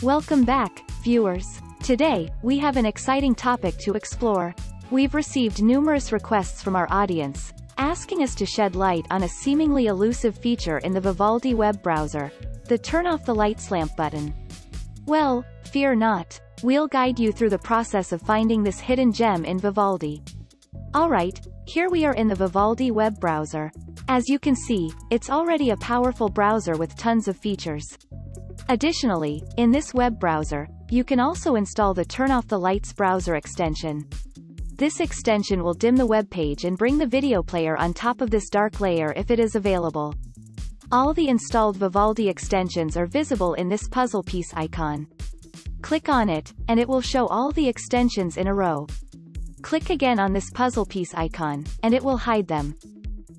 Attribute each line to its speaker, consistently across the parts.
Speaker 1: Welcome back, viewers. Today, we have an exciting topic to explore. We've received numerous requests from our audience, asking us to shed light on a seemingly elusive feature in the Vivaldi web browser, the Turn Off the Lights lamp button. Well, fear not. We'll guide you through the process of finding this hidden gem in Vivaldi. Alright, here we are in the Vivaldi web browser. As you can see, it's already a powerful browser with tons of features. Additionally, in this web browser, you can also install the Turn Off the Lights browser extension. This extension will dim the web page and bring the video player on top of this dark layer if it is available. All the installed Vivaldi extensions are visible in this puzzle piece icon. Click on it, and it will show all the extensions in a row. Click again on this puzzle piece icon, and it will hide them.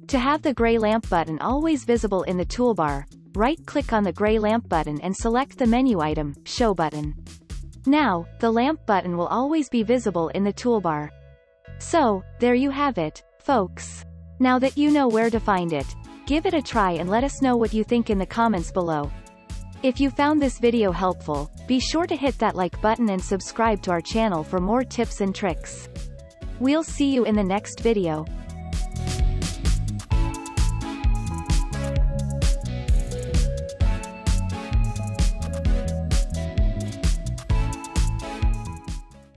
Speaker 1: To have the gray lamp button always visible in the toolbar, right-click on the gray lamp button and select the menu item, Show button. Now, the lamp button will always be visible in the toolbar. So, there you have it, folks. Now that you know where to find it, give it a try and let us know what you think in the comments below. If you found this video helpful, be sure to hit that like button and subscribe to our channel for more tips and tricks. We'll see you in the next video.